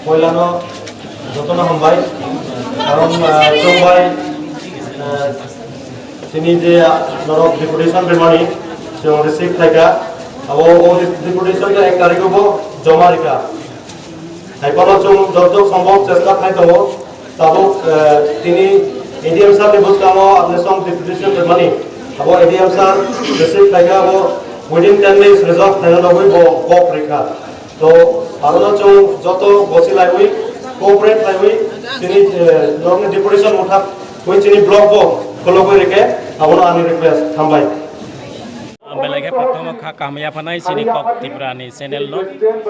পয়লানো যতন হামবাই কারণ চৌবাই তিনি যে নরক ডিপুটেশন বেমানি সে রিসিভ থাকা ও ডিপুটেশন 1 তারিখ হবো জমা রেখা এখনো যত সম্ভব চেষ্টা থাকতে তাবো তিনি এডিএম স্যার বুঝলাম আপনার সঙ্গে ডিপুটেশন বেমানি अब एडीएम सर रिसीव থাকা वो within 10 days result থাকা হই বক রেখা তো আরো যত বসি লাগবে কোঅপারেট লাগবে তিনি নরক ডিপুটেশন উঠা ওই চিনি ব্লক ফলো করে রেখে আবার আমি রিকোয়েস্ট থামবাই बेलायगे प्रथम खा कामया फानाय सिनि कक त्रिपुरानि चेनेल नो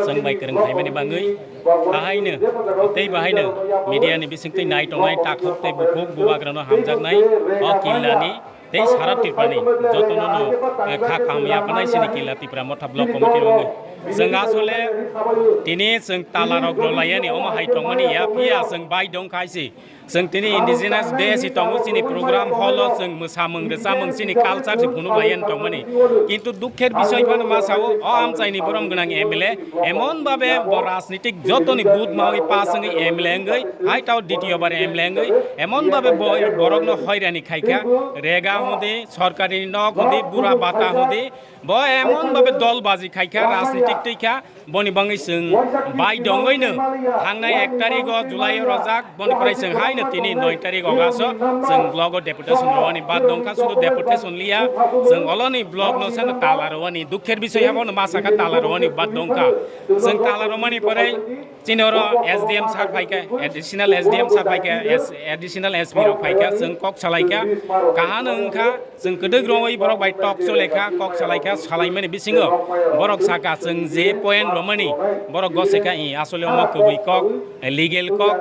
जों बाय गोरों खायमानि बाङै बाहायनो तै बाहायनो मिडियानि बिसिंथै नाय टंनाय टाखक तै बुफुक बुबाग्रानो हामजागनाय अ किल्लानि तै सारा त्रिपुरानि जतननो खा कामया फानाय सिनि किल्ला त्रिपुरा मथा ब्लक कमिटि बाङै जों आसले दिनै जों तालारक रलायनि अमा हायटंमानि याफिया जों बाय दं खायसि जों दिनै इन्डिजिनास डे सि तंगु सिनि प्रोग्राम हल जों मोसामों रोजामों सिनि कालचार सि फुनु लायन तंमानि किन्तु दुखेर विषय फान मासाव अ आमचाइनि बरम गोनां एमएलए एमन भाबे राजनीतिक जतनि बुथ मावि पासंगि एमएलए ngै हाइटाव द्वितीय बार एमएलए ngै एमन भाबे बरगनो हयरानि खायखा रेगा हुदि सरकारि नक हुदि बुरा बाता हुदि ब एमन भाबे दलबाजी खायखा राजनीतिक तैखा बनि बाङै जों बाय दङैनो थांनाय 1 तारिख जुलाइ रजाक बनिफ्राय जों हायनो तिनि 9 तारिख अगासो जों ब्लग डेपुटेशन रवानि बाद दंखा सुदु डेपुटेशन लिया जों अलनि ब्लग नो सान तालारवानि दुखेर विषय हाबो मासाका तालारवानि बाद दंखा जों तालारवानि परे चिनर एसडीएम सार फाइका एडिशनल एसडीएम सार फाइका एडिशनल एसपी रो फाइका जों कक सालायका काहान ओंखा जों कदग रवै बरक बाय टक सलेखा कक सालायका सालायमानि बिसिङो बरक साका जों जे पॉइंट रमनि बरक गसेका इ आसले अम कबै कक लीगल कक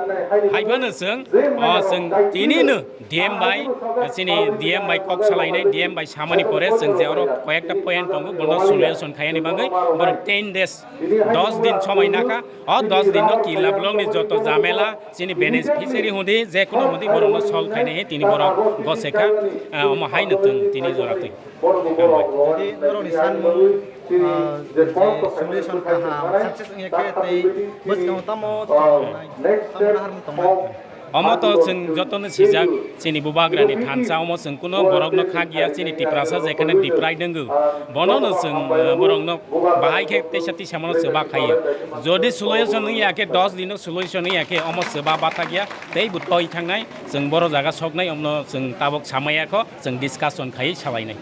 हाइबानो जों तिनिनो डीएम बाय सिनि डीएम बाय कक सालायनाय डीएम बाय सामानि परे जों जे अर कयेकटा पॉइंट दङ बनो सल्यूशन खायनि बाङै बरक 10 डेज 10 दिन समय नाका अ 10 दिन किला ब्लकनि जत जामेला सिनि बेनिफिशियरी हुदि जे कोनो हुदि बरनो सल खायनाय तिनि बरक गसेका अम हायनो तिनि जरातै jadi orang isan solution kaha sukses nya ke tei bus kamu tamo har tamo अमत जों जतन सिजाक सिनि बुबाग्रानि थानसा अम जों कुनो बरकनो खागिया सिनि टिप्रासा जेखाने डिप्राय दंगो बननो जों बरकनो बाहायखे तेसाति सामनो सेबा खायो जदि सल्यूशन याके 10 दिन सल्यूशन याके अम सेबा बाथा गया तै बुतय थांनाय जों बर जागा सकनाय अमनो जों ताबक सामायाखो जों डिसकाशन खायो सालायनाय